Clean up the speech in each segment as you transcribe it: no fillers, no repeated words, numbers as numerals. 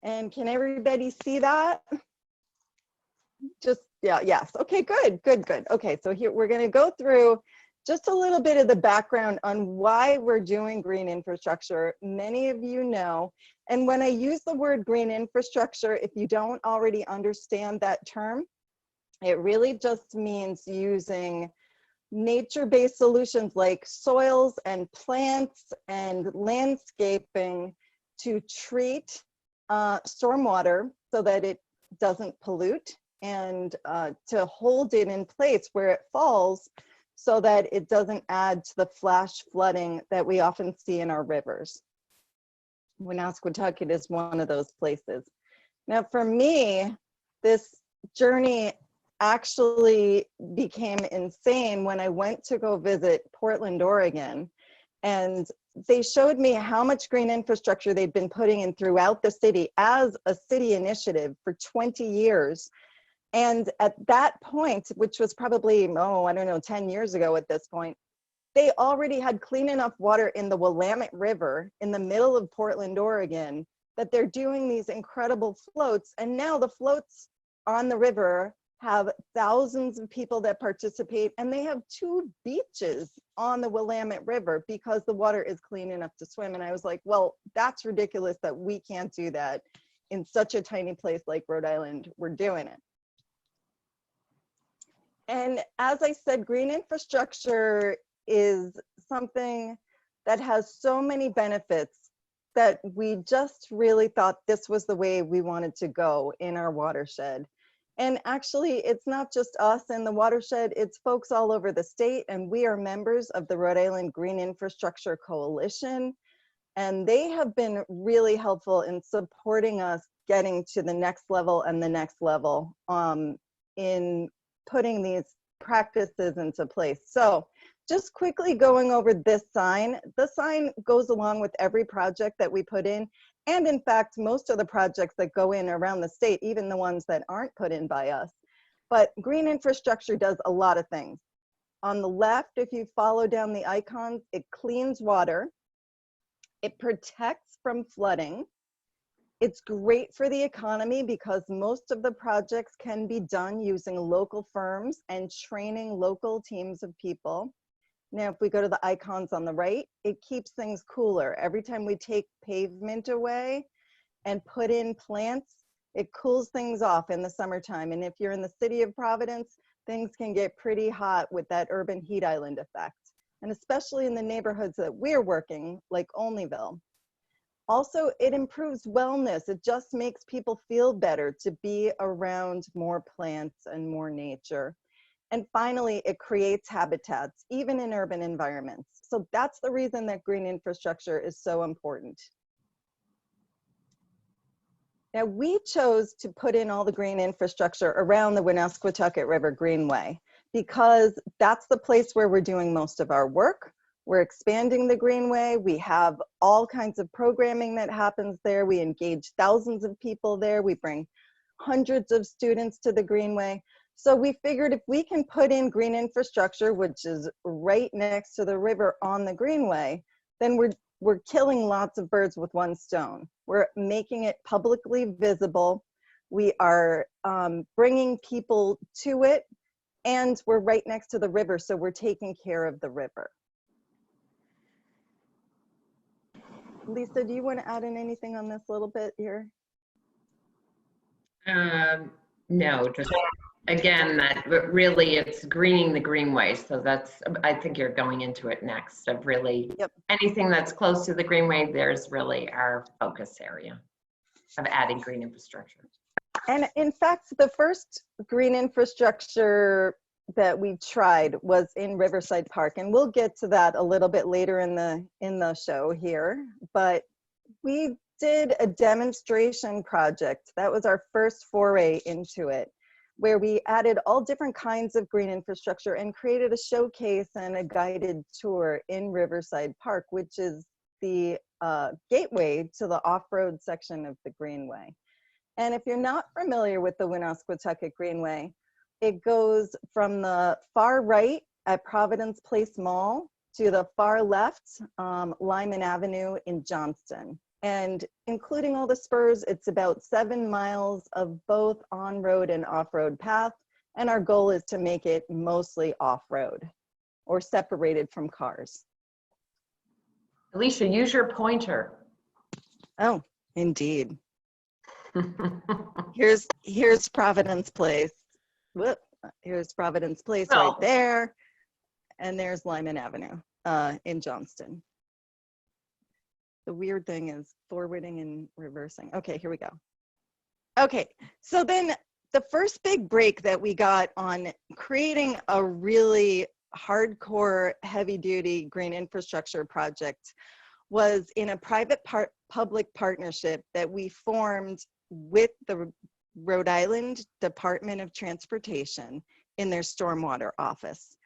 And can everybody see that? Just, yeah, yes. Okay, good. Okay, so here we're going to go through just a little bit of the background on why we're doing green infrastructure. Many of you know, and when I use the word green infrastructure, if you don't already understand that term, it really just means using nature-based solutions like soils and plants and landscaping to treat stormwater so that it doesn't pollute, and to hold it in place where it falls so that it doesn't add to the flash flooding that we often see in our rivers. Woonasquatucket is one of those places. Now for me, this journey actually became insane when I went to go visit Portland, Oregon, and they showed me how much green infrastructure they'd been putting in throughout the city as a city initiative for 20 years. And at that point, which was probably, oh, I don't know, 10 years ago at this point, they already had clean enough water in the Willamette River in the middle of Portland, Oregon, that they're doing these incredible floats. And now the floats on the river have thousands of people that participate, and they have 2 beaches on the Willamette River because the water is clean enough to swim. And I was like, well, that's ridiculous that we can't do that in such a tiny place like Rhode Island. We're doing it. And as I said, green infrastructure is something that has so many benefits that we just really thought this was the way we wanted to go in our watershed. And actually, it's not just us in the watershed, it's folks all over the state, and we are members of the Rhode Island Green Infrastructure Coalition, and they have been really helpful in supporting us getting to the next level and the next level in putting these practices into place. So just quickly going over this sign, the sign goes along with every project that we put in. And in fact, most of the projects that go in around the state, even the ones that aren't put in by us. But green infrastructure does a lot of things. On the left, if you follow down the icons, it cleans water. It protects from flooding. It's great for the economy because most of the projects can be done using local firms and training local teams of people. Now, if we go to the icons on the right, it keeps things cooler. Every time we take pavement away and put in plants, it cools things off in the summertime. And if you're in the city of Providence, things can get pretty hot with that urban heat island effect. And especially in the neighborhoods that we're working, like Olneyville. Also, it improves wellness. It just makes people feel better to be around more plants and more nature. And finally, it creates habitats, even in urban environments. So that's the reason that green infrastructure is so important. Now, we chose to put in all the green infrastructure around the Woonasquatucket River Greenway because that's the place where we're doing most of our work. We're expanding the Greenway. We have all kinds of programming that happens there. We engage thousands of people there. We bring hundreds of students to the Greenway. So we figured if we can put in green infrastructure, which is right next to the river on the Greenway, then we're killing lots of birds with one stone. We're making it publicly visible. We are bringing people to it, and we're right next to the river, so we're taking care of the river. Lisa, do you want to add in anything on this a little bit here? No, just again, that really it's greening the greenway. So that's, I think you're going into it next of really anything that's close to the greenway, there's really our focus area of adding green infrastructure. And in fact, the first green infrastructure that we tried was in Riverside Park, and we'll get to that a little bit later in the show here. But we did a demonstration project. That was our first foray into it, where we added all different kinds of green infrastructure and created a showcase and a guided tour in Riverside Park, which is the gateway to the off-road section of the Greenway. And if you're not familiar with the Woonasquatucket Greenway, it goes from the far right at Providence Place Mall to the far left, Lyman Avenue in Johnston. And including all the spurs, it's about 7 miles of both on-road and off-road path. And our goal is to make it mostly off-road or separated from cars. Alicia, use your pointer. Oh, indeed. Here's Providence Place. Whoop, here's Providence Place right there. And there's Lyman Avenue in Johnston. The weird thing is forwarding and reversing. Okay, here we go. Okay, so then the first big break that we got on creating a really hardcore heavy duty green infrastructure project was in a private public partnership that we formed with the Rhode Island Department of Transportation in their stormwater office.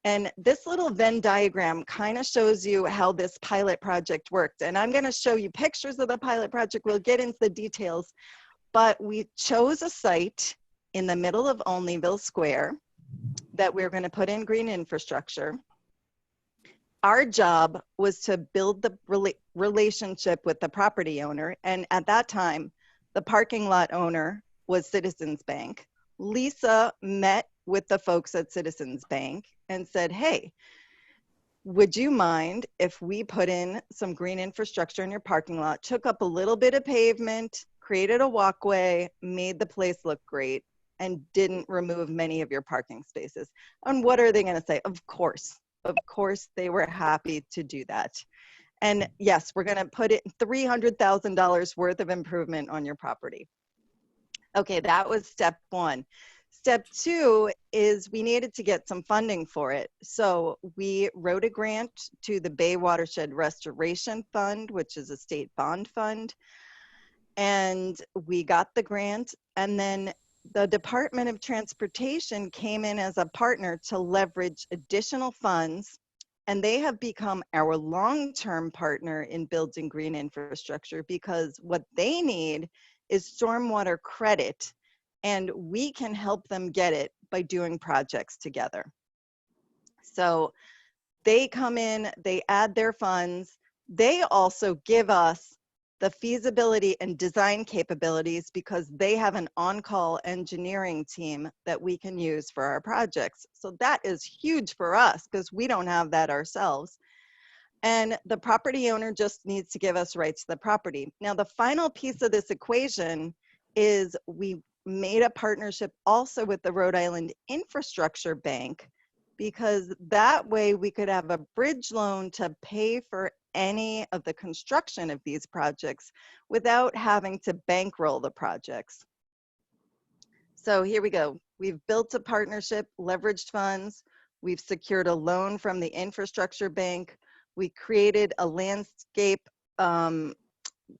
And this little Venn diagram kind of shows you how this pilot project worked. And I'm going to show you pictures of the pilot project. We'll get into the details, but we chose a site in the middle of Olneyville Square that we're going to put in green infrastructure. Our job was to build the relationship with the property owner. And at that time, the parking lot owner was Citizens Bank. Lisa met with the folks at Citizens Bank and said, hey, would you mind if we put in some green infrastructure in your parking lot, took up a little bit of pavement, created a walkway, made the place look great, and didn't remove many of your parking spaces? And what are they going to say? Of course they were happy to do that. And yes, we're going to put it $300,000 worth of improvement on your property. Okay, that was step one. Step two is we needed to get some funding for it. So we wrote a grant to the Bay Watershed Restoration Fund, which is a state bond fund. And we got the grant, and then the Department of Transportation came in as a partner to leverage additional funds, and they have become our long-term partner in building green infrastructure because what they need is stormwater credit, and we can help them get it by doing projects together. So they come in, they add their funds, they also give us the feasibility and design capabilities because they have an on-call engineering team that we can use for our projects. So that is huge for us because we don't have that ourselves. And the property owner just needs to give us rights to the property. Now, the final piece of this equation is we made a partnership also with the Rhode Island Infrastructure Bank, because that way we could have a bridge loan to pay for any of the construction of these projects without having to bankroll the projects. So here we go. We've built a partnership, leveraged funds. We've secured a loan from the infrastructure bank. We created a landscape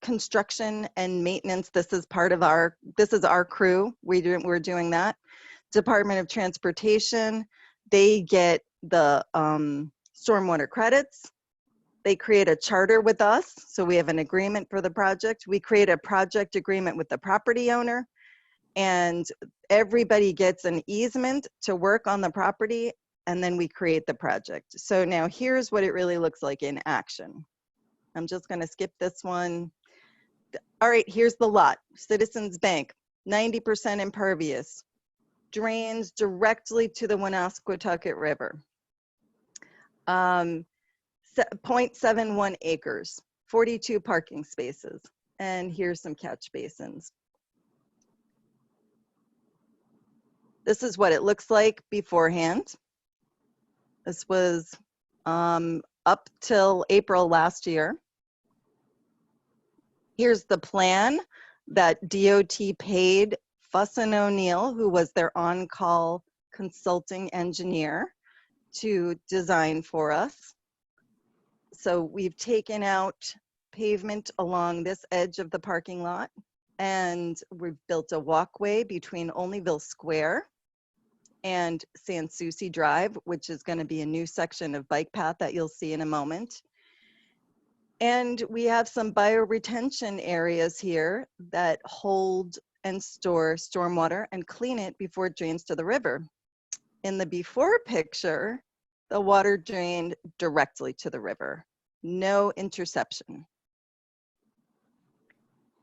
construction and maintenance. This is part of our, this is our crew. We're doing that. Department of Transportation, they get the stormwater credits. They create a charter with us, so we have an agreement for the project. We create a project agreement with the property owner, and everybody gets an easement to work on the property, and then we create the project. So now here's what it really looks like in action. I'm just gonna skip this one. All right, here's the lot. Citizens Bank, 90% impervious, drains directly to the Woonasquatucket River. 0.71 acres, 42 parking spaces, and here's some catch basins. This is what it looks like beforehand. This was up till April last year. Here's the plan that DOT paid Fuss and O'Neill, who was their on-call consulting engineer, to design for us. So we've taken out pavement along this edge of the parking lot, and we've built a walkway between Olneyville Square and San Souci Drive, which is going to be a new section of bike path that you'll see in a moment. And we have some bioretention areas here that hold and store stormwater and clean it before it drains to the river. In the before picture, the water drained directly to the river, no interception.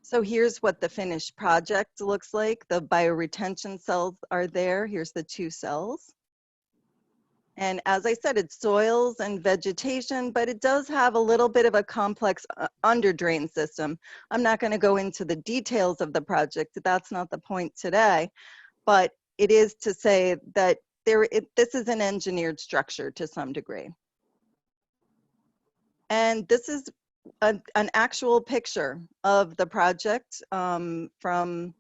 So here's what the finished project looks like. The bioretention cells are there. Here's the 2 cells. And as I said, it's soils and vegetation, but it does have a little bit of a complex under drain system. I'm not going to go into the details of the project. That's not the point today, but it is to say that this is an engineered structure to some degree. And this is an actual picture of the project from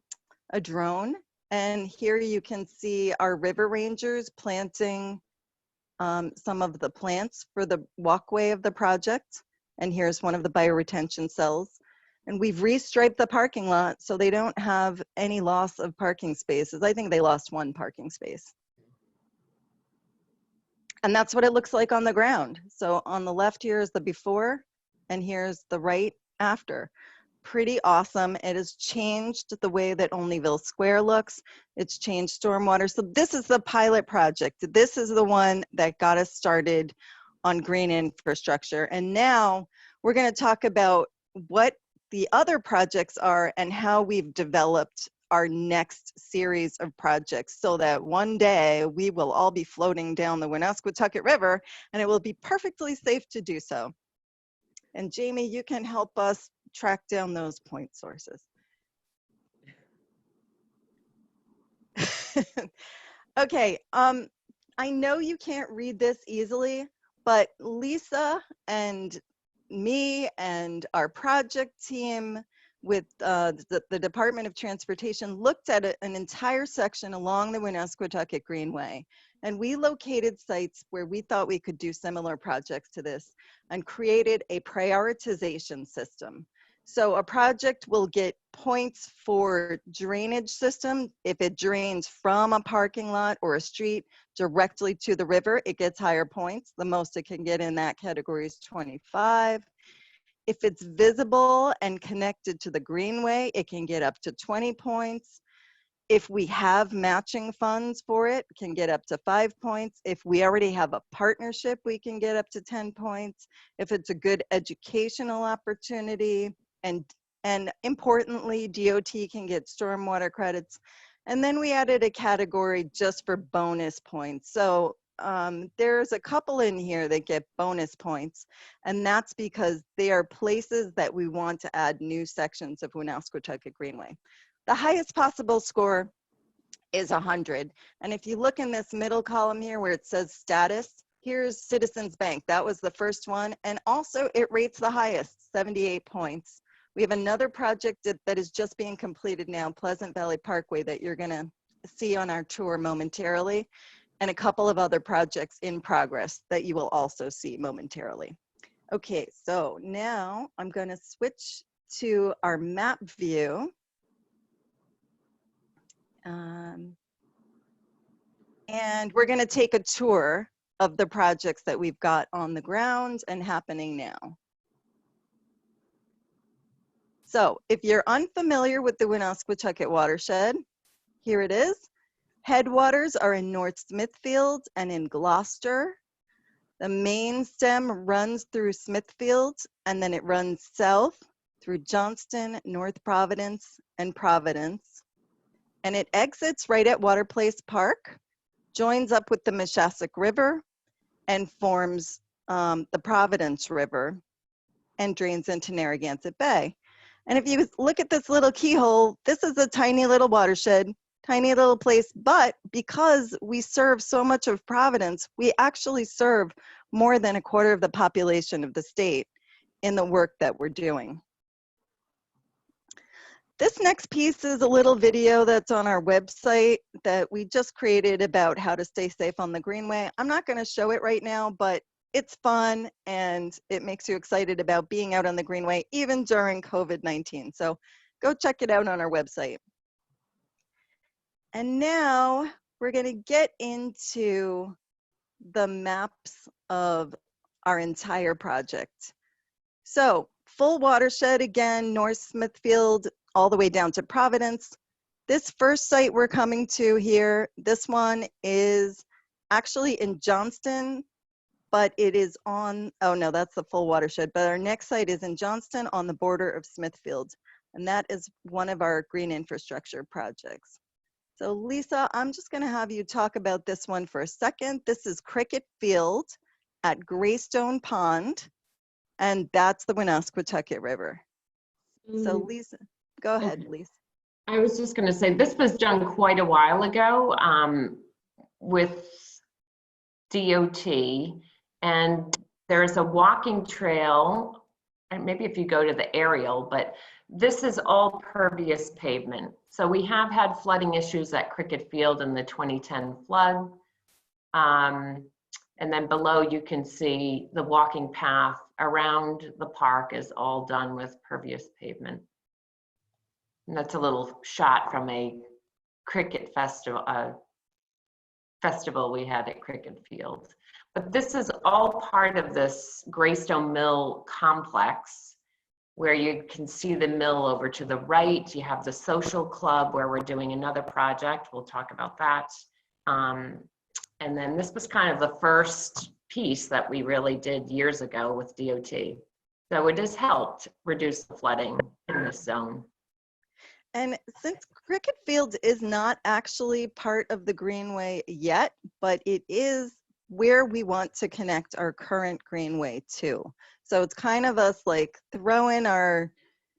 a drone. And here you can see our river rangers planting some of the plants for the walkway of the project. And here's one of the bioretention cells. And we've restriped the parking lot so they don't have any loss of parking spaces. I think they lost 1 parking space. And that's what it looks like on the ground. So on the left here is the before, and here's the right after. Pretty awesome. It has changed the way that Olneyville Square looks. It's changed stormwater. So this is the pilot project. This is the one that got us started on green infrastructure. And now we're going to talk about what the other projects are and how we've developed our next series of projects so that one day we will all be floating down the Woonasquatucket River and it will be perfectly safe to do so. And Jamie, you can help us track down those point sources. Okay, I know you can't read this easily, but Lisa and me and our project team with the Department of Transportation looked at an entire section along the Woonasquatucket Greenway. And we located sites where we thought we could do similar projects to this and created a prioritization system. So a project will get points for drainage system. If it drains from a parking lot or a street directly to the river, it gets higher points. The most it can get in that category is 25. If it's visible and connected to the greenway, it can get up to 20 points. If we have matching funds for it, can get up to 5 points. If we already have a partnership, we can get up to 10 points. If it's a good educational opportunity, and importantly, DOT can get stormwater credits. And then we added a category just for bonus points. So there's a couple in here that get bonus points, and that's because they are places that we want to add new sections of Woonasquatucket Greenway. The highest possible score is 100. And if you look in this middle column here where it says status, here's Citizens Bank. That was the first one. And also it rates the highest, 78 points. We have another project that is just being completed now, Pleasant Valley Parkway, that you're gonna see on our tour momentarily, and a couple of other projects in progress that you will also see momentarily. Okay, so now I'm gonna switch to our map view. And we're gonna take a tour of the projects that we've got on the ground and happening now. So if you're unfamiliar with the Woonasquatucket Watershed, here it is. Headwaters are in North Smithfield and in Gloucester. The main stem runs through Smithfield and then it runs south through Johnston, North Providence, and Providence. And it exits right at Water Place Park, joins up with the Meshassack River, and forms the Providence River and drains into Narragansett Bay. And if you look at this little keyhole, this is a tiny little watershed, tiny little place, but because we serve so much of Providence, we actually serve more than 1/4 of the population of the state in the work that we're doing. This next piece is a little video that's on our website that we just created about how to stay safe on the Greenway. I'm not going to show it right now, but it's fun and it makes you excited about being out on the Greenway even during COVID-19. So go check it out on our website. And now we're going to get into the maps of our entire project. So full watershed again, North Smithfield, all the way down to Providence. This first site we're coming to here, this one is actually in Johnston, but it is on, oh no, that's the full watershed, but our next site is in Johnston on the border of Smithfield. And that is one of our green infrastructure projects. So Lisa, I'm just going to have you talk about this one for a second. This is Cricket Field at Greystone Pond, and that's the Woonasquatucket River. So Lisa, go ahead, Lisa. I was just going to say, this was done quite a while ago with DOT, and there's a walking trail, and maybe if you go to the aerial, but this is all pervious pavement. So we have had flooding issues at Cricket Field in the 2010 flood. And then below you can see the walking path around the park is all done with pervious pavement. And that's a little shot from a cricket festival we had at Cricket Field. But this is all part of this Greystone Mill complex, where you can see the mill over to the right. You have the social club where we're doing another project. We'll talk about that. And then this was kind of the first piece that we really did years ago with DOT. So it has helped reduce the flooding in this zone. And since Cricket Field is not actually part of the Greenway yet, but it is where we want to connect our current Greenway to. So it's kind of us like throwing our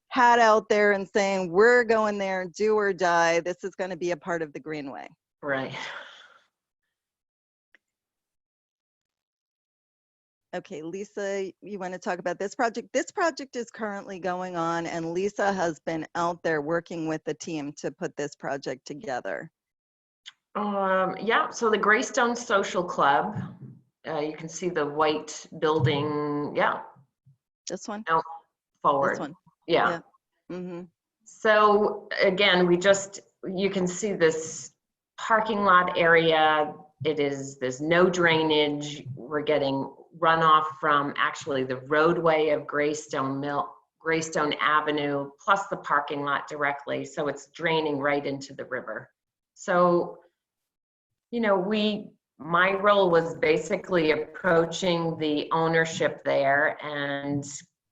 hat out there and saying, we're going there, do or die. This is going to be a part of the Greenway. Right. Okay, Lisa, you want to talk about this project? This project is currently going on, and Lisa has been out there working with the team to put this project together. Yeah, so the Greystone Social Club, you can see the white building, yeah. This one? Out forward. This one. Yeah. Mm-hmm. So again, you can see this parking lot area. There's no drainage. We're getting runoff from actually the roadway of Greystone Avenue, plus the parking lot directly. So it's draining right into the river. So, you know, my role was basically approaching the ownership there and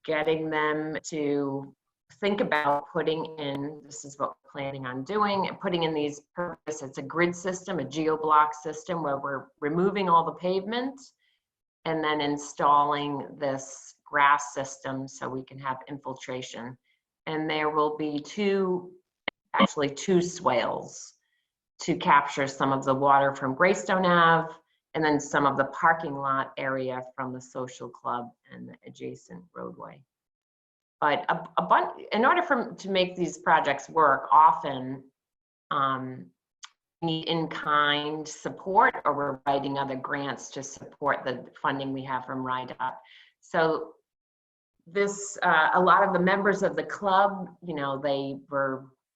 getting them to think about putting in, this is what we're planning on doing, and putting in these it's a grid system, a geoblock system where we're removing all the pavement and then installing this grass system so we can have infiltration. And there will be two swales to capture some of the water from Greystone Ave and then some of the parking lot area from the social club and the adjacent roadway. But in order to make these projects work, often we need in-kind support, or we're writing other grants to support the funding we have from RIDOT. So this, a lot of the members of the club, you know,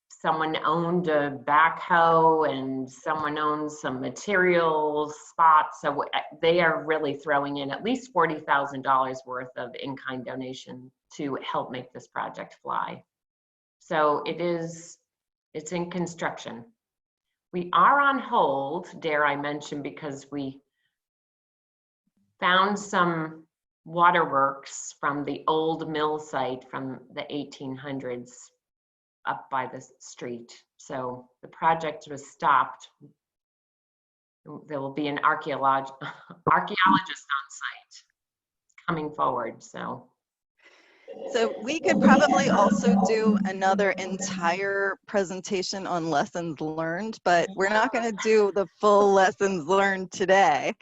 someone owned a backhoe and someone owns some material spots. So they are really throwing in at least $40,000 worth of in-kind donation to help make this project fly. So it's in construction. We are on hold, dare I mention, because we found some waterworks from the old mill site from the 1800s up by the street. So the project was stopped. There will be an archaeologist on site coming forward. So we could probably also do another entire presentation on lessons learned, but we're not going to do the full lessons learned today.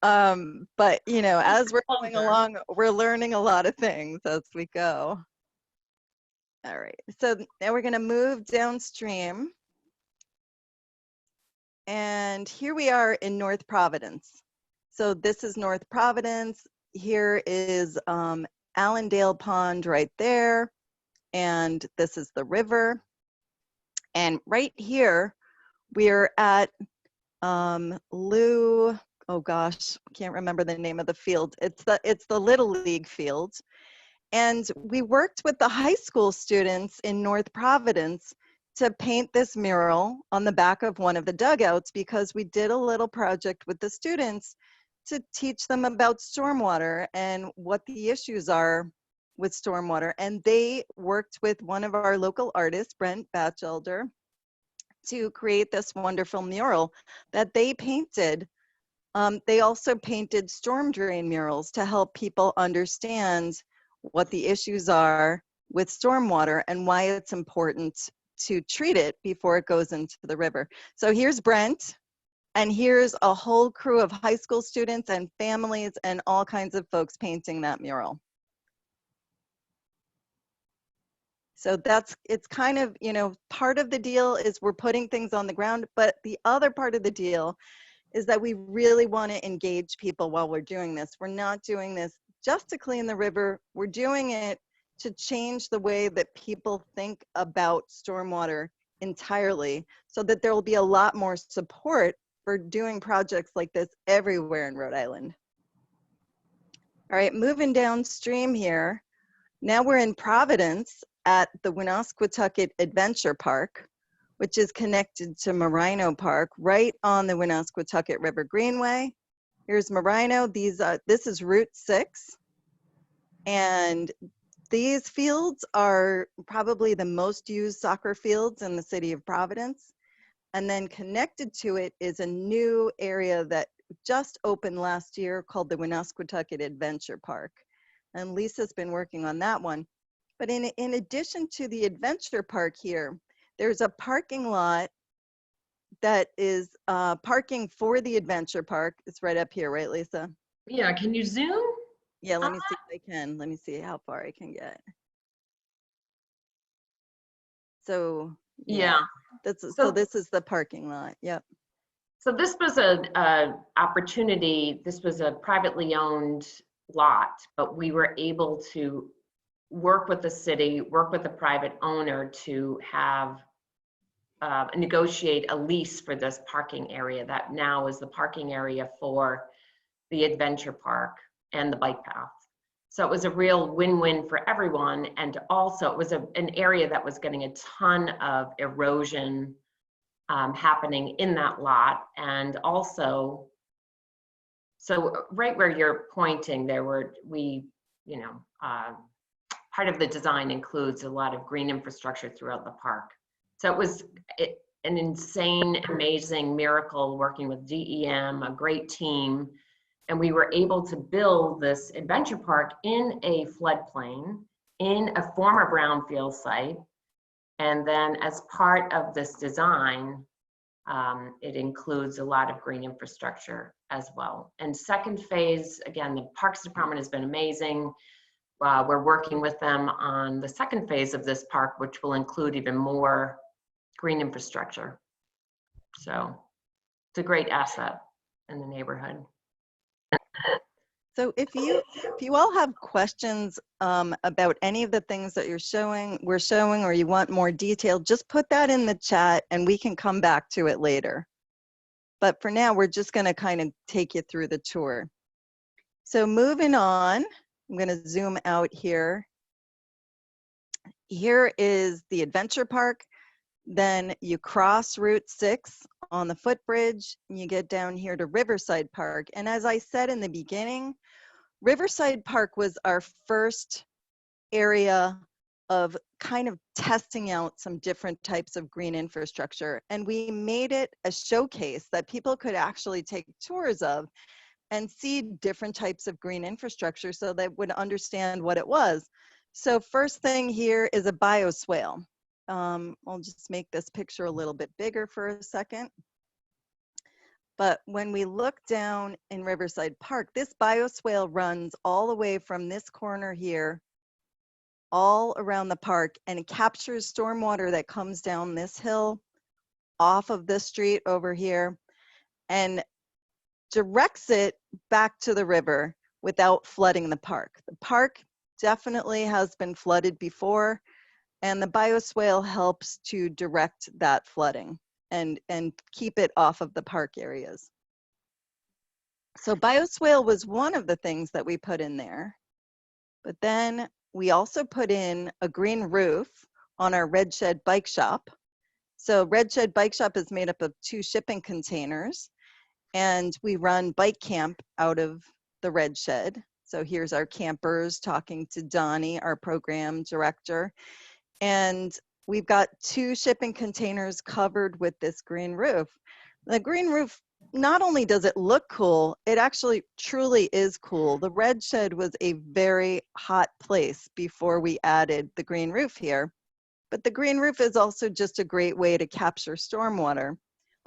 But you know, as we're going along, we're learning a lot of things as we go. All right, so now we're going to move downstream. And here we are in North Providence. So this is North Providence. Here is Allendale Pond right there. And this is the river. And right here, we're at oh gosh, can't remember the name of the field. It's the Little League field. And we worked with the high school students in North Providence to paint this mural on the back of one of the dugouts, because we did a little project with the students to teach them about stormwater and what the issues are with stormwater, and they worked with one of our local artists, Brent Batchelder, to create this wonderful mural that they painted. They also painted storm drain murals to help people understand what the issues are with stormwater and why it's important to treat it before it goes into the river. So here's Brent, and here's a whole crew of high school students and families and all kinds of folks painting that mural. So it's kind of, you know, part of the deal is we're putting things on the ground, but the other part of the deal is that we really want to engage people while we're doing this. We're not doing this just to clean the river. We're doing it to change the way that people think about stormwater entirely, so that there will be a lot more support for doing projects like this everywhere in Rhode Island. All right, moving downstream here. Now we're in Providence at the Woonasquatucket Adventure Park, which is connected to Marino Park, right on the Woonasquatucket River Greenway. Here's Marino. This is Route 6. And these fields are probably the most used soccer fields in the city of Providence. And then connected to it is a new area that just opened last year called the Woonasquatucket Adventure Park. And Lisa's been working on that one. But in addition to the adventure park here, there's a parking lot that is parking for the adventure park. It's right up here, right, Lisa? Yeah, can you zoom? Yeah, let me see if I can. Let me see how far I can get. So Yeah. So this is the parking lot. Yep. So this was a opportunity. This was a privately owned lot, but we were able to work with the city, work with the private owner to have negotiate a lease for this parking area that now is the parking area for the adventure park and the bike path. So it was a real win-win for everyone. And also it was an area that was getting a ton of erosion happening in that lot. And also, so right where you're pointing, part of the design includes a lot of green infrastructure throughout the park. So it was an insane, amazing miracle working with DEM, a great team. And we were able to build this adventure park in a floodplain, in a former brownfield site. And then as part of this design, it includes a lot of green infrastructure as well. And second phase, again, the Parks Department has been amazing. We're working with them on the second phase of this park, which will include even more green infrastructure. So it's a great asset in the neighborhood. So if you all have questions about any of the things that we're showing, or you want more detail, just put that in the chat and we can come back to it later. But for now, we're just going to kind of take you through the tour. So moving on, I'm going to zoom out here. Here is the adventure park. Then you cross Route 6 on the footbridge, and you get down here to Riverside Park. And as I said in the beginning, Riverside Park was our first area of kind of testing out some different types of green infrastructure. And we made it a showcase that people could actually take tours of and see different types of green infrastructure so they would understand what it was. So first thing here is a bioswale. I'll just make this picture a little bit bigger for a second. But when we look down in Riverside Park, this bioswale runs all the way from this corner here, all around the park, and it captures stormwater that comes down this hill, off of this street over here, and directs it back to the river without flooding the park. The park definitely has been flooded before, and the bioswale helps to direct that flooding and keep it off of the park areas. So bioswale was one of the things that we put in there, but then we also put in a green roof on our Red Shed bike shop. So Red Shed bike shop is made up of 2 shipping containers, and we run bike camp out of the Red Shed. So here's our campers talking to Donnie, our program director. And we've got 2 shipping containers covered with this green roof. The green roof, not only does it look cool, it actually truly is cool. The red shed was a very hot place before we added the green roof here. But the green roof is also just a great way to capture stormwater.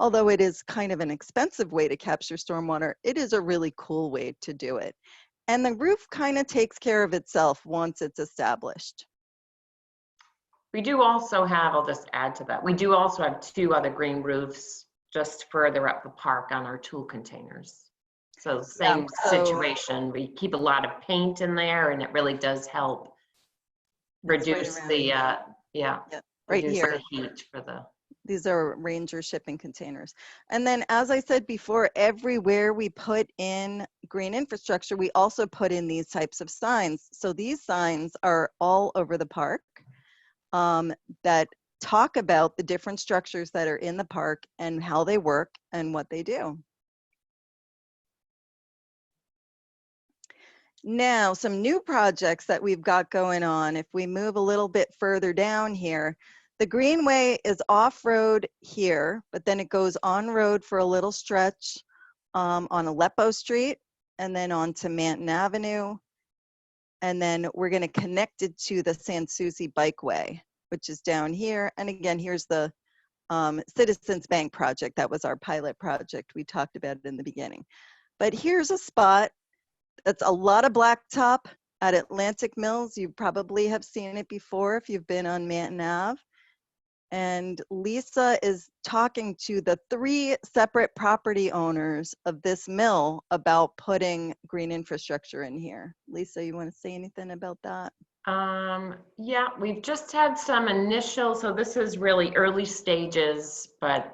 Although it is kind of an expensive way to capture stormwater, it is a really cool way to do it. And the roof kind of takes care of itself once it's established. We do also have, I'll just add to that, we do also have 2 other green roofs just further up the park on our tool containers. So same situation, we keep a lot of paint in there and it really does help reduce the, right reduce here. the heat for the. These are Ranger shipping containers. And then, as I said before, everywhere we put in green infrastructure, we also put in these types of signs. So these signs are all over the park that talk about the different structures that are in the park and how they work and what they do. Now, some new projects that we've got going on. If we move a little bit further down here, the Greenway is off-road here, but then it goes on-road for a little stretch on Aleppo Street and then on to Manton Avenue. And then we're going to connect it to the Sans Souci Bikeway, which is down here. And again, here's the Citizens Bank project. That was our pilot project we talked about in the beginning. But here's a spot that's a lot of blacktop at Atlantic Mills. You probably have seen it before if you've been on Manton Ave. And Lisa is talking to the 3 separate property owners of this mill about putting green infrastructure in here. Lisa, you want to say anything about that? Yeah, we've just had some initial, so this is really early stages, but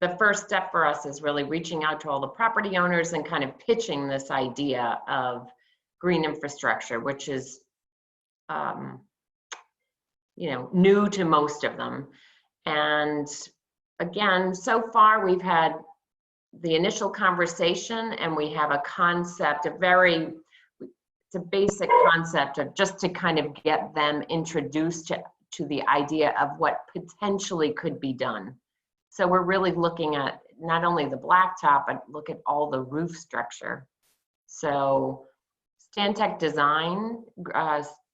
the first step for us is really reaching out to all the property owners and kind of pitching this idea of green infrastructure, which is new to most of them. And again, so far we've had the initial conversation and we have a concept, it's a basic concept of just to kind of get them introduced to the idea of what potentially could be done. So we're really looking at not only the blacktop, but look at all the roof structure. So Stantec Design,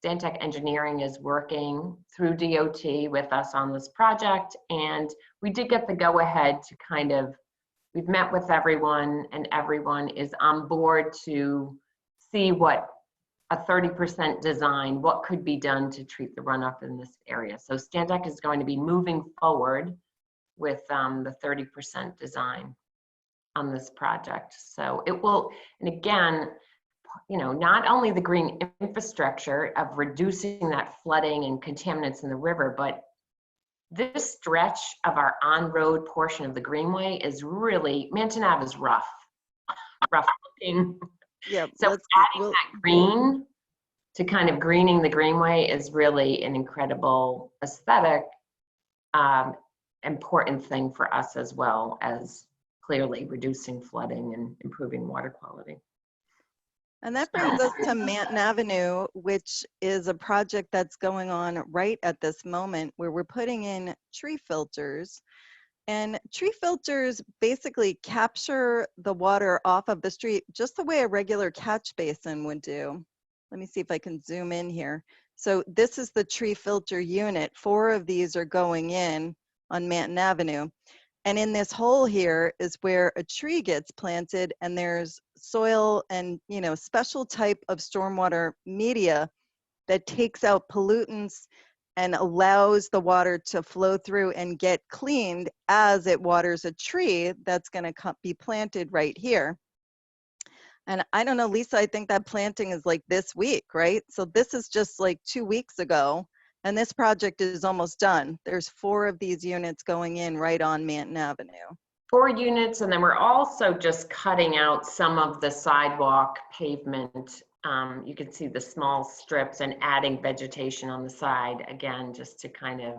Stantec Engineering is working through DOT with us on this project, and we did get the go-ahead to kind of, we've met with everyone and everyone is on board to see what a 30% design, what could be done to treat the runoff in this area. So Stantec is going to be moving forward with the 30% design on this project. So it will, and again, not only the green infrastructure of reducing that flooding and contaminants in the river, but this stretch of our on-road portion of the Greenway is really, Manton Ave is rough looking. Yeah. So adding that green to kind of greening the Greenway is really an incredible aesthetic, important thing for us as well as clearly reducing flooding and improving water quality. And that brings us to Manton Avenue, which is a project that's going on right at this moment where we're putting in tree filters. And tree filters basically capture the water off of the street just the way a regular catch basin would do. Let me see if I can zoom in here. So this is the tree filter unit. 4 of these are going in on Manton Avenue. And in this hole here is where a tree gets planted, and there's soil and, special type of stormwater media that takes out pollutants and allows the water to flow through and get cleaned as it waters a tree that's going to be planted right here. And I don't know, Lisa, I think that planting is like this week, right? So this is just like 2 weeks ago. And this project is almost done. There's 4 of these units going in right on Manton Avenue. 4 units, and then we're also just cutting out some of the sidewalk pavement. You can see the small strips and adding vegetation on the side, again, just to kind of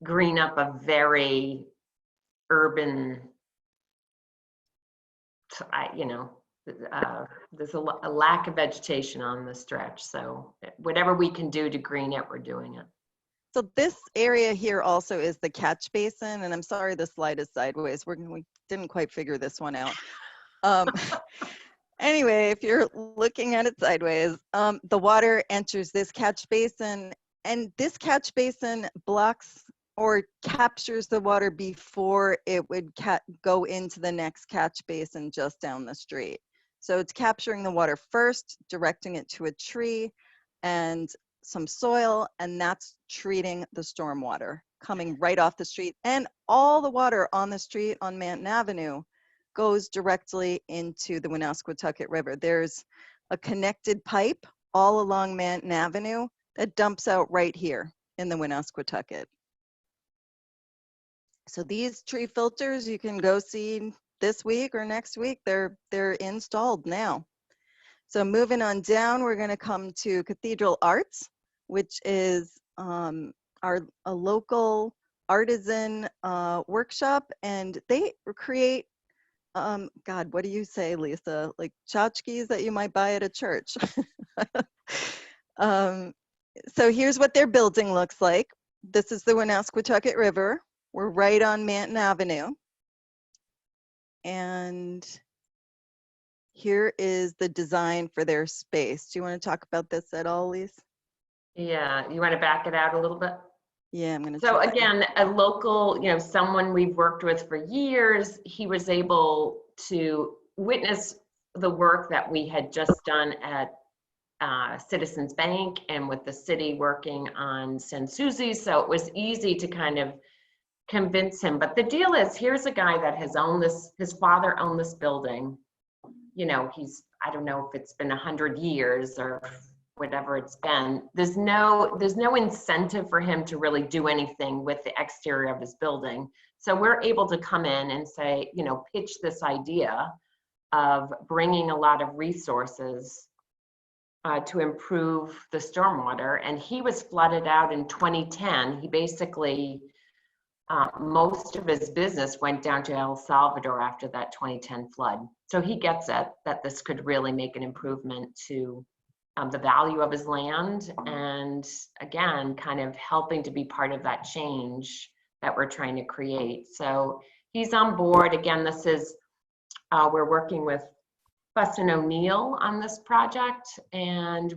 green up a very urban, there's a lack of vegetation on the stretch. So whatever we can do to green it, we're doing it. So this area here also is the catch basin, and I'm sorry the slide is sideways. We didn't quite figure this one out. Anyway, if you're looking at it sideways, the water enters this catch basin, and this catch basin blocks or captures the water before it would go into the next catch basin just down the street. So it's capturing the water first, directing it to a tree and some soil, and that's treating the stormwater coming right off the street. And all the water on the street on Manton Avenue goes directly into the Woonasquatucket River. There's a connected pipe all along Manton Avenue that dumps out right here in the Woonasquatucket. So these tree filters you can go see this week or next week. They're installed now. So moving on down, we're going to come to Cathedral Arts, which is a local artisan workshop, and they create God, what do you say, Lisa? Like tchotchkes that you might buy at a church. So here's what their building looks like. This is the Woonasquatucket River. We're right on Manton Avenue. And here is the design for their space. Do you want to talk about this at all, Lisa? Yeah, you want to back it out a little bit? Yeah, I'm going to. So again, a local, someone we've worked with for years, he was able to witness the work that we had just done at Citizens Bank and with the city working on San Souci. So it was easy to kind of convince him. But the deal is, here's a guy that has owned this, his father owned this building. I don't know if it's been 100 years or whatever it's been. There's no incentive for him to really do anything with the exterior of his building. So we're able to come in and say, pitch this idea of bringing a lot of resources to improve the stormwater. And he was flooded out in 2010. He basically, most of his business went down to El Salvador after that 2010 flood. So he gets it, that this could really make an improvement to the value of his land, and again, kind of helping to be part of that change that we're trying to create. So he's on board. Again, this is, we're working with Bustin O'Neill on this project, and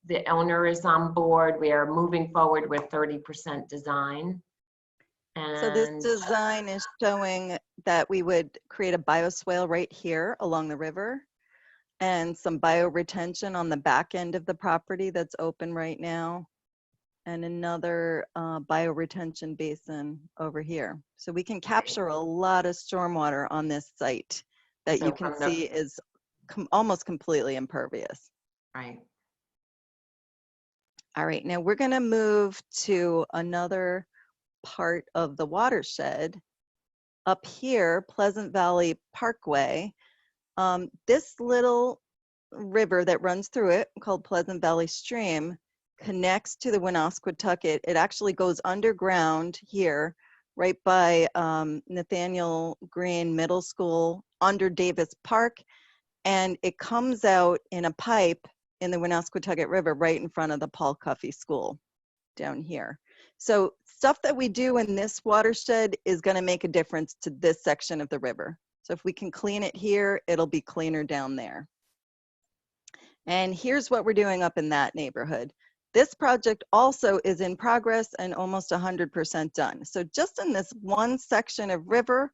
the owner is on board. We are moving forward with 30% design. And so this design is showing that we would create a bioswale right here along the river, and some bioretention on the back end of the property that's open right now, and another bioretention basin over here. So we can capture a lot of stormwater on this site that you can see is almost completely impervious. Right. All right, now we're gonna move to another part of the watershed. Up here, Pleasant Valley Parkway. This little river that runs through it, called Pleasant Valley Stream, connects to the Woonasquatucket. It actually goes underground here, right by Nathaniel Green Middle School, under Davis Park, and it comes out in a pipe in the Woonasquatucket River right in front of the Paul Cuffey School down here. So stuff that we do in this watershed is going to make a difference to this section of the river. So if we can clean it here, it'll be cleaner down there. And here's what we're doing up in that neighborhood. This project also is in progress and almost 100% done. So just in this one section of river,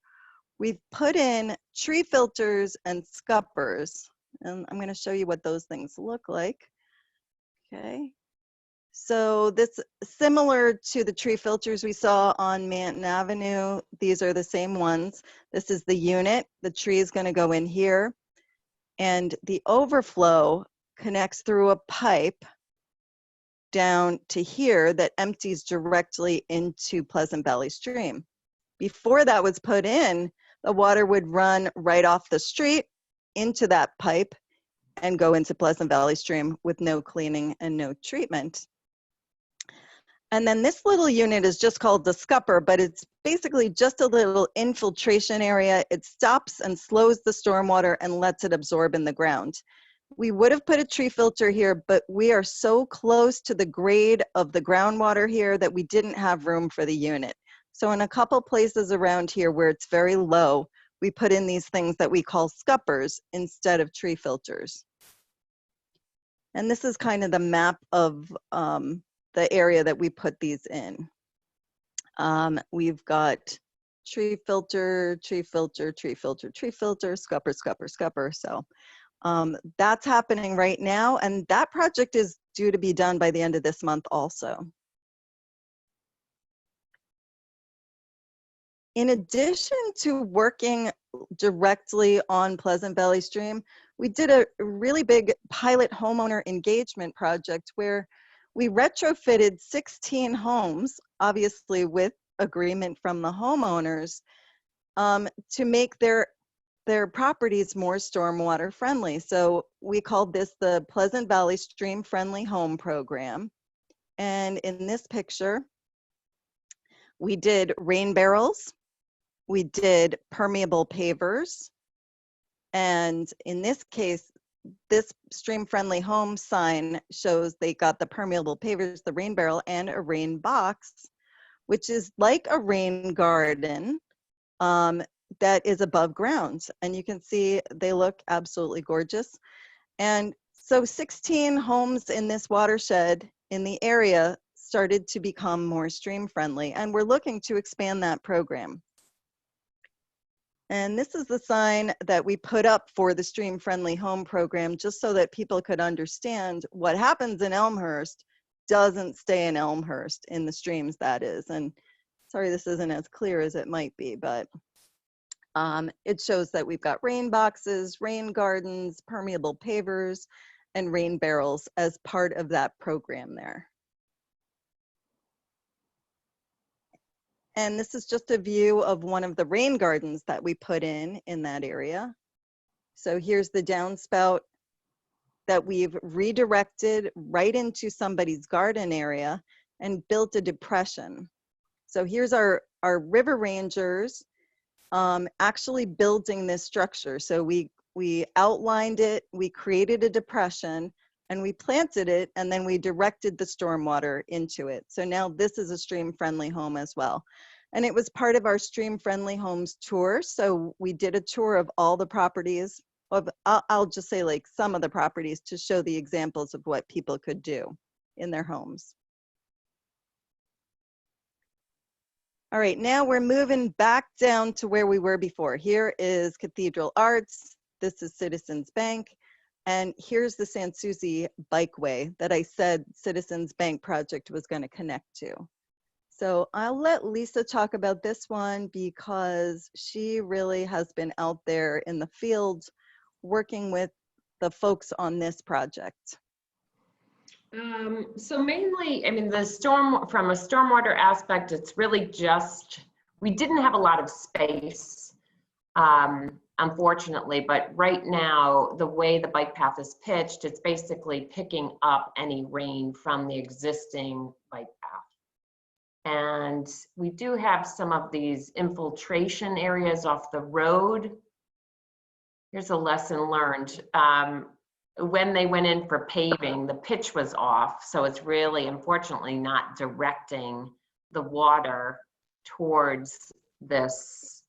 we've put in tree filters and scuppers. And I'm going to show you what those things look like. Okay. So this, similar to the tree filters we saw on Manton Avenue, these are the same ones. This is the unit. The tree is going to go in here, and the overflow connects through a pipe down to here that empties directly into Pleasant Valley Stream. Before that was put in, the water would run right off the street into that pipe and go into Pleasant Valley Stream with no cleaning and no treatment. And then this little unit is just called the scupper, but it's basically just a little infiltration area. It stops and slows the stormwater and lets it absorb in the ground. We would have put a tree filter here, but we are so close to the grade of the groundwater here that we didn't have room for the unit. So in a couple places around here where it's very low, we put in these things that we call scuppers instead of tree filters. And this is kind of the map of the area that we put these in. We've got tree filter, tree filter, tree filter, tree filter, scupper, scupper, scupper. So that's happening right now. And that project is due to be done by the end of this month also. In addition to working directly on Pleasant Valley Stream, we did a really big pilot homeowner engagement project where we retrofitted 16 homes, obviously with agreement from the homeowners, to make their properties more stormwater friendly. So we called this the Pleasant Valley Stream Friendly Home Program. And in this picture, we did rain barrels, we did permeable pavers, and in this case, this stream friendly home sign shows they got the permeable pavers, the rain barrel, and a rain box, which is like a rain garden that is above ground. And you can see they look absolutely gorgeous. And so 16 homes in this watershed in the area started to become more stream friendly, and we're looking to expand that program. And this is the sign that we put up for the Stream Friendly Home Program, just so that people could understand what happens in Elmhurst doesn't stay in Elmhurst, in the streams, that is. And sorry, this isn't as clear as it might be, but it shows that we've got rain boxes, rain gardens, permeable pavers, and rain barrels as part of that program there. And this is just a view of one of the rain gardens that we put in that area. So here's the downspout that we've redirected right into somebody's garden area and built a depression. So here's our river rangers actually building this structure. So we outlined it, we created a depression, and we planted it, and then we directed the stormwater into it. So now this is a stream-friendly home as well. And it was part of our stream-friendly homes tour. So we did a tour of all the properties, I'll just say like some of the properties, to show the examples of what people could do in their homes. All right, now we're moving back down to where we were before. Here is Cathedral Arts, this is Citizens Bank, and here's the San Souci Bikeway that I said Citizens Bank project was going to connect to. So I'll let Lisa talk about this one because she really has been out there in the field working with the folks on this project. So mainly, I mean, from a stormwater aspect, it's really just, we didn't have a lot of space, unfortunately, but right now, the way the bike path is pitched, it's basically picking up any rain from the existing bike path. And we do have some of these infiltration areas off the road. Here's a lesson learned. When they went in for paving, the pitch was off. So it's really, unfortunately, not directing the water towards this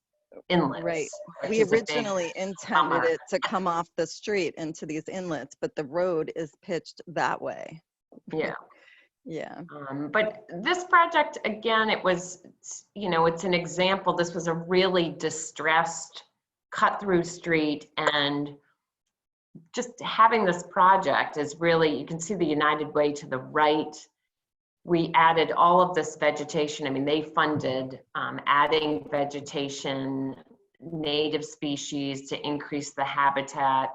inlet. Right. We originally intended it to come off the street into these inlets, but the road is pitched that way. Yeah. Yeah. But this project, again, it was, you know, it's an example. This was a really distressed cut through street, and just having this project is really, you can see the United Way to the right. We added all of this vegetation. I mean, they funded adding vegetation, native species to increase the habitat.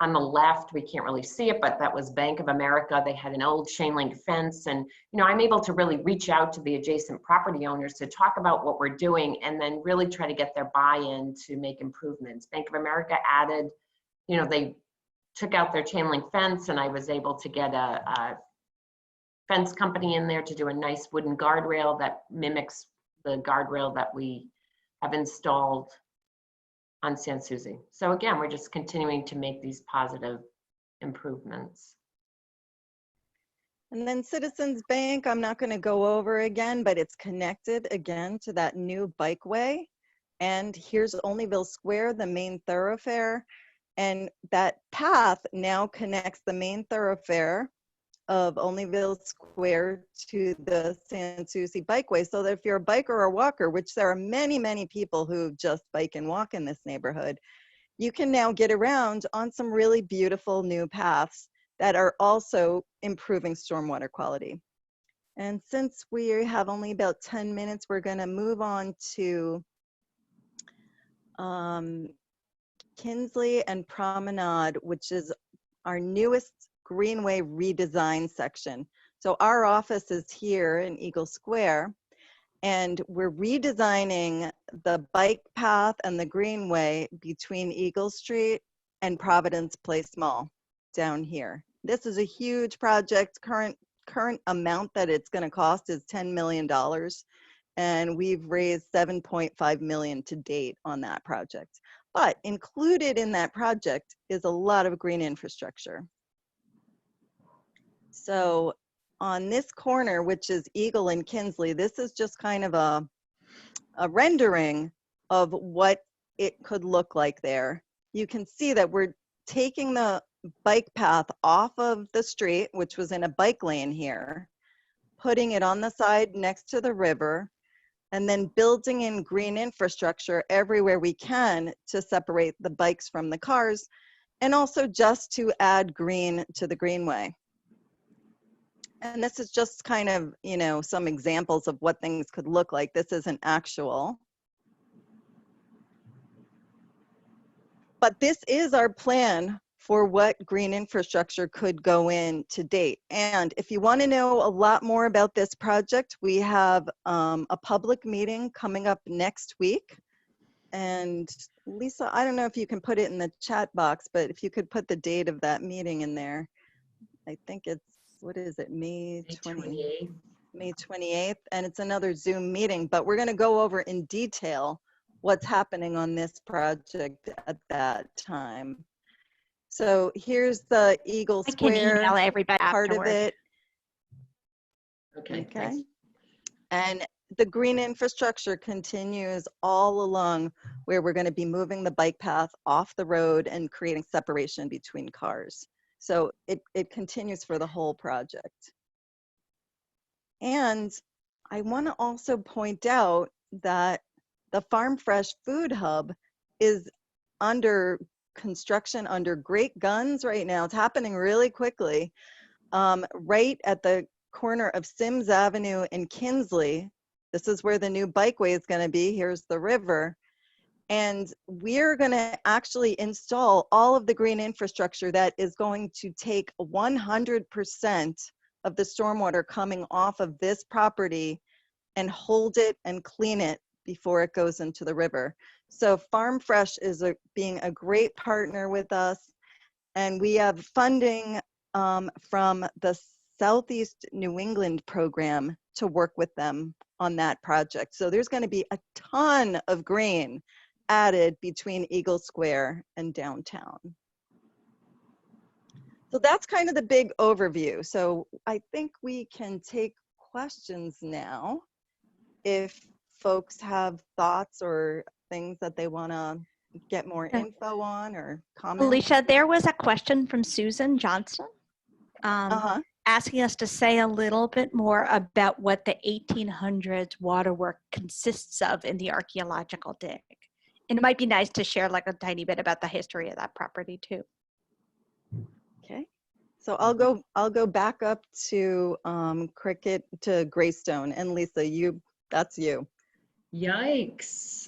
On the left, we can't really see it, but that was Bank of America. They had an old chain link fence, and you know, I'm able to really reach out to the adjacent property owners to talk about what we're doing and then really try to get their buy-in to make improvements. Bank of America added, you know, they took out their chain link fence, and I was able to get a fence company in there to do a nice wooden guardrail that mimics the guardrail that we have installed on Sans Souci. So again, we're just continuing to make these positive improvements. And then Citizens Bank, I'm not going to go over again, but it's connected again to that new bikeway. And here's Olneyville Square, the main thoroughfare. And that path now connects the main thoroughfare of Olneyville Square to the Sans Souci bikeway. So that if you're a biker or walker, which there are many, many people who just bike and walk in this neighborhood, you can now get around on some really beautiful new paths that are also improving stormwater quality. And since we have only about 10 minutes, we're going to move on to Kinsley and Promenade, which is our newest Greenway redesign section. So our office is here in Eagle Square, and we're redesigning the bike path and the Greenway between Eagle Street and Providence Place Mall down here. This is a huge project. Current amount that it's going to cost is $10 million, and we've raised $7.5 million to date on that project. But included in that project is a lot of green infrastructure. So on this corner, which is Eagle and Kinsley, this is just kind of a rendering of what it could look like there. You can see that we're taking the bike path off of the street, which was in a bike lane here, putting it on the side next to the river, and then building in green infrastructure everywhere we can to separate the bikes from the cars, and also just to add green to the greenway. And this is just kind of, you know, some examples of what things could look like. This isn't actual. But this is our plan for what green infrastructure could go in to date. And if you want to know a lot more about this project, we have a public meeting coming up next week. And Lisa, I don't know if you can put it in the chat box, but if you could put the date of that meeting in there. I think it's, what is it, May 28th? May 28th, and it's another Zoom meeting, but we're going to go over in detail what's happening on this project at that time. So here's the Eagle Square. I can email everybody part afterward. of it. Okay. Okay. And the green infrastructure continues all along where we're going to be moving the bike path off the road and creating separation between cars. So it continues for the whole project. And I want to also point out that the Farm Fresh Food Hub is under construction, under great guns right now. It's happening really quickly. Right at the corner of Sims Avenue and Kinsley. This is where the new bikeway is going to be. Here's the river. And we're going to actually install all of the green infrastructure that is going to take 100% of the stormwater coming off of this property and hold it and clean it before it goes into the river. So Farm Fresh is being a great partner with us, and we have funding from the Southeast New England program to work with them on that project. So there's going to be a ton of green added between Eagle Square and downtown. So that's kind of the big overview. So I think we can take questions now if folks have thoughts or things that they want to get more info on or comment. Alicia, there was a question from Susan Johnston asking us to say a little bit more about what the 1800s waterwork consists of in the archaeological dig. And it might be nice to share like a tiny bit about the history of that property too. Okay, so I'll go back up to to Greystone, and Lisa, that's you. Yikes.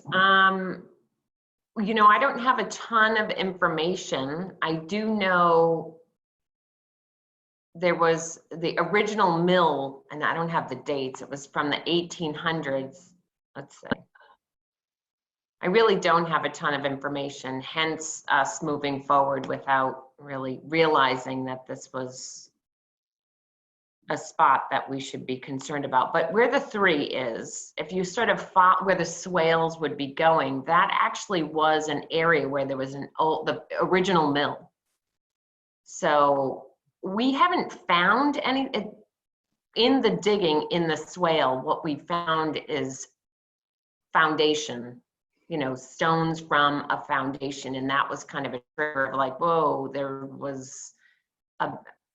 You know, I don't have a ton of information. I do know there was the original mill, and I don't have the dates. It was from the 1800s. Let's see. I really don't have a ton of information, hence us moving forward without really realizing that this was a spot that we should be concerned about. But where the 3 is, if you sort of where the swales would be going, that actually was an area where there was the original mill. So we haven't found any, in the digging in the swale, what we found is foundation, you know, stones from a foundation. And that was kind of a trigger of like, whoa, there was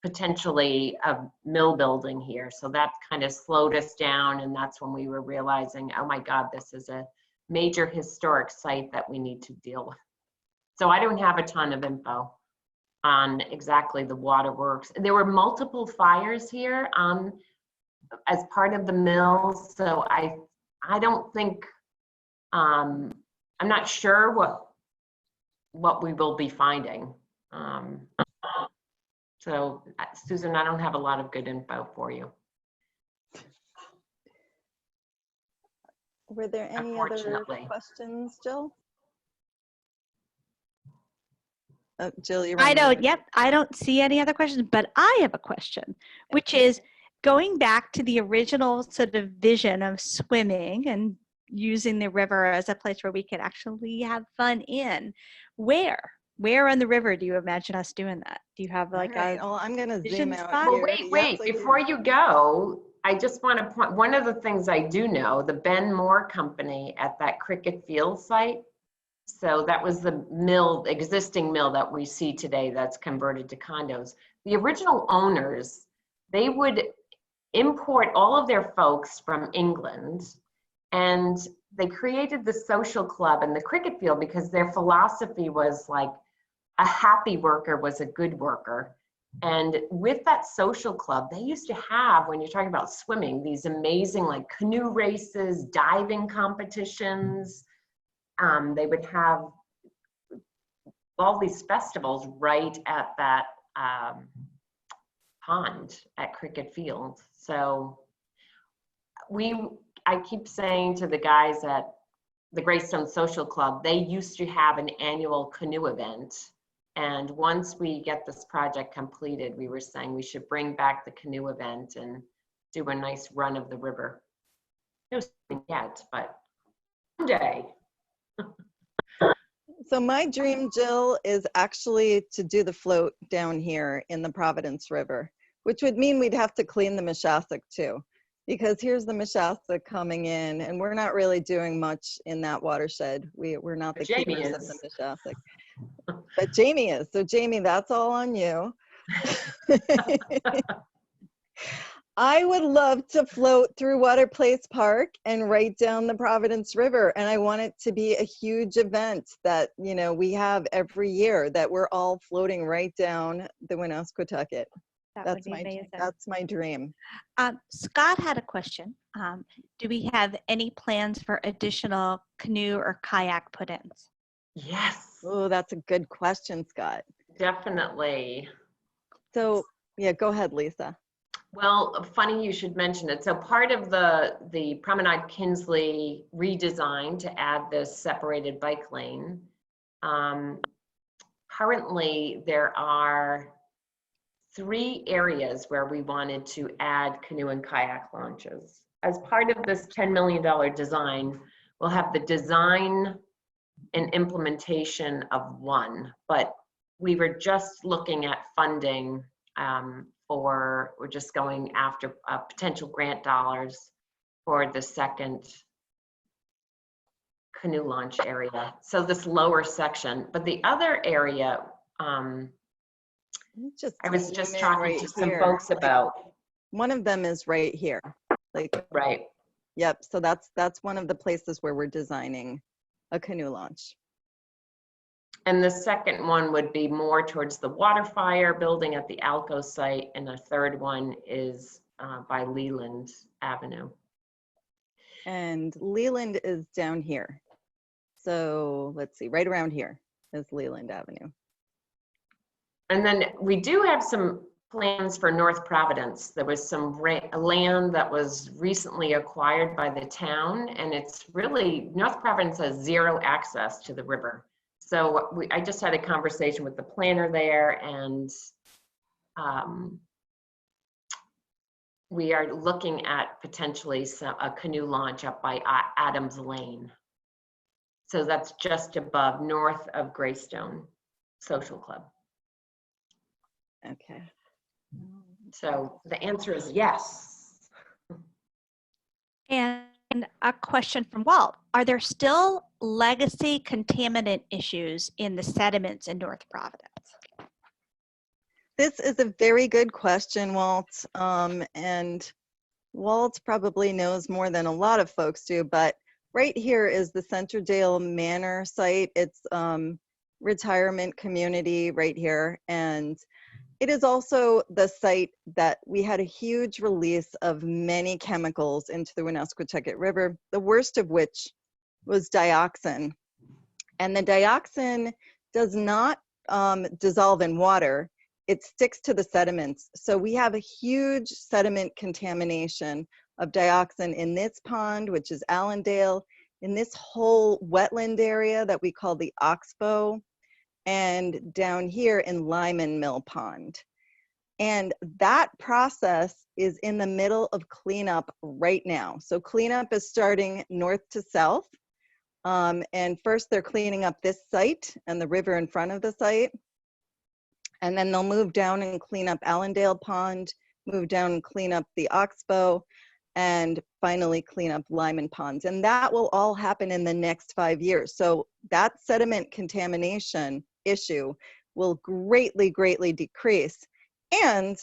potentially a mill building here. So that kind of slowed us down. And that's when we were realizing, oh my God, this is a major historic site that we need to deal with. So I don't have a ton of info on exactly the waterworks. There were multiple fires here as part of the mill. So I don't think, I'm not sure what we will be finding. So Susan, I don't have a lot of good info for you. Were there any other questions, Jill? Jill, you're I don't see any other questions, but I have a question, which is going back to the original sort of vision of swimming and using the river as a place where we could actually have fun in. Where on the river do you imagine us doing that? Do you have like well, I'm going to zoom out spot? Well, wait, before you go, I just want to point, one of the things I do know, the Ben Moore Company at that cricket field site. So that was the mill, existing mill that we see today that's converted to condos. The original owners, they would import all of their folks from England, and they created the social club and the cricket field because their philosophy was like a happy worker was a good worker. And with that social club, they used to have, when you're talking about swimming, these amazing like canoe races, diving competitions. They would have all these festivals right at that pond at Cricket Field. So I keep saying to the guys at the Greystone Social Club, they used to have an annual canoe event. And once we get this project completed, we were saying we should bring back the canoe event and do a nice run of the river. No something yet, but one day. So my dream, Jill, is actually to do the float down here in the Providence River, which would mean we'd have to clean the Moshassuck too, because here's the Moshassuck coming in, and we're not really doing much in that watershed. We're not the keepers of the Moshassuck. But Jamie is. So Jamie, that's all on you. I would love to float through Water Place Park and right down the Providence River. And I want it to be a huge event that, you know, we have every year, that we're all floating right down the Woonasquatucket. That's my dream. Scott had a question. Do we have any plans for additional canoe or kayak put-ins? Yes. Oh, that's a good question, Scott. Definitely. So yeah, go ahead, Lisa. Well, funny you should mention it. So part of the Promenade Kinsley redesign to add this separated bike lane, currently there are 3 areas where we wanted to add canoe and kayak launches. As part of this $10 million design, we'll have the design and implementation of 1, but we were just looking at funding we're just going after potential grant dollars for the second canoe launch area. So this lower section, but the other area, I was just talking to some folks about. One of them is right here. Right. Yep, so that's one of the places where we're designing a canoe launch. And the second one would be more towards the water fire building at the Alco site. And the third one is by Leland Avenue. And Leland is down here. So let's see, right around here is Leland Avenue. And then we do have some plans for North Providence. There was some land that was recently acquired by the town, and it's really, North Providence has 0 access to the river. So I just had a conversation with the planner there, and we are looking at potentially a canoe launch up by Adams Lane. So that's just above, north of Greystone Social Club. Okay. So the answer is yes. And a question from Walt. Are there still legacy contaminant issues in the sediments in North Providence? This is a very good question, Walt. And Walt probably knows more than a lot of folks do, but right here is the Centerdale Manor site. It's retirement community right here. And it is also the site that we had a huge release of many chemicals into the Woonasquatucket River, the worst of which was dioxin. And the dioxin does not dissolve in water. It sticks to the sediments. So we have a huge sediment contamination of dioxin in this pond, which is Allendale, in this whole wetland area that we call the Oxbow, and down here in Lyman Mill Pond. And that process is in the middle of cleanup right now. So cleanup is starting north to south. And first they're cleaning up this site and the river in front of the site. And then they'll move down and clean up Allendale Pond, move down and clean up the Oxbow, and finally clean up Lyman Ponds. And that will all happen in the next 5 years. So that sediment contamination issue will greatly, greatly decrease. And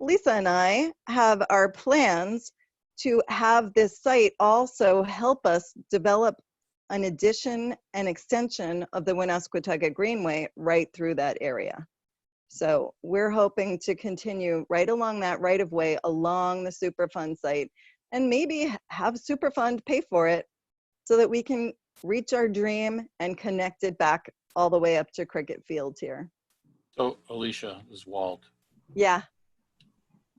Lisa and I have our plans to have this site also help us develop an addition and extension of the Woonasquatucket Greenway right through that area. So we're hoping to continue right along that right of way along the Superfund site and maybe have Superfund pay for it so that we can reach our dream and connect it back all the way up to Cricket Field here. So Alicia, this is Walt. Yeah.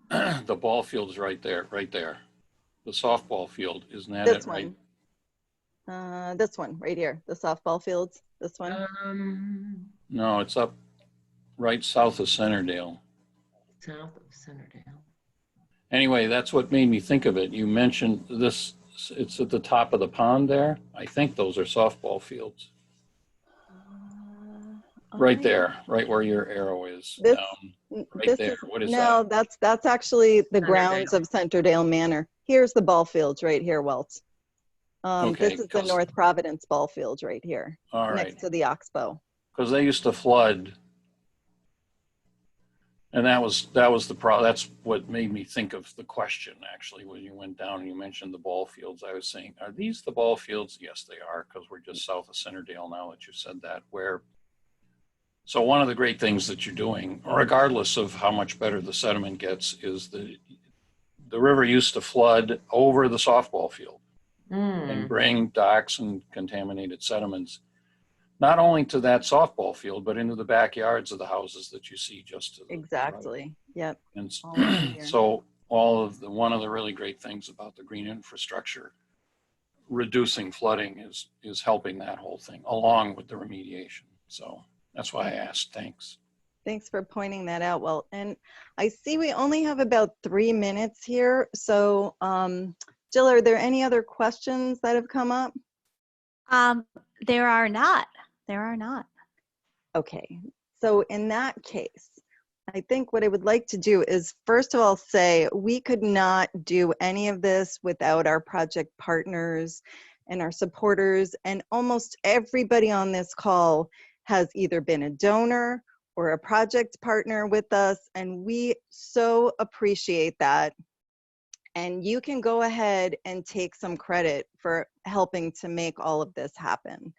The ball field is right there, right there. The softball field, isn't that This it, right? one. This one right here, the softball fields, this one. No, it's up right south of Centerdale. South of Centerdale. Anyway, that's what made me think of it. You mentioned this, it's at the top of the pond there. I think those are softball fields. Right there, right where your arrow is. This, right there. What is no, that? that's actually the Centerdale. grounds of Centerdale Manor. Here's the ball fields right here, Walt. Okay, This is the North Providence ball fields right here, all right. next to the Oxbow. Because they used to flood, and that's what made me think of the question, actually, when you went down and you mentioned the ball fields. I was saying, are these the ball fields? Yes, they are, because we're just south of Centerdale now that you said that. So one of the great things that you're doing, regardless of how much better the sediment gets, is the river used to flood over the softball field and bring docks and contaminated sediments, not only to that softball field, but into the backyards of the houses that you see just to the Exactly. right. Yep. And All over here. so one of the really great things about the green infrastructure, reducing flooding is helping that whole thing along with the remediation. So that's why I asked. Thanks. Thanks for pointing that out, Walt. And I see we only have about 3 minutes here. So Jill, are there any other questions that have come up? There are not. There are not. Okay, so in that case, I think what I would like to do is first of all say we could not do any of this without our project partners and our supporters, and almost everybody on this call has either been a donor or a project partner with us, and we so appreciate that. And you can go ahead and take some credit for helping to make all of this happen.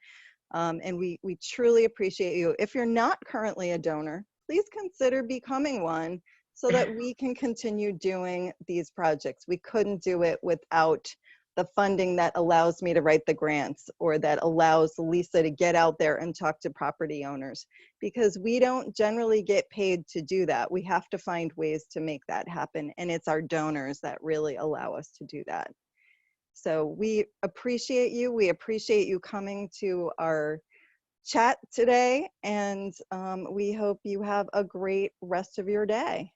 And we truly appreciate you. If you're not currently a donor, please consider becoming one so that we can continue doing these projects. We couldn't do it without the funding that allows me to write the grants or that allows Lisa to get out there and talk to property owners, because we don't generally get paid to do that. We have to find ways to make that happen, and it's our donors that really allow us to do that. So we appreciate you. We appreciate you coming to our chat today, and we hope you have a great rest of your day.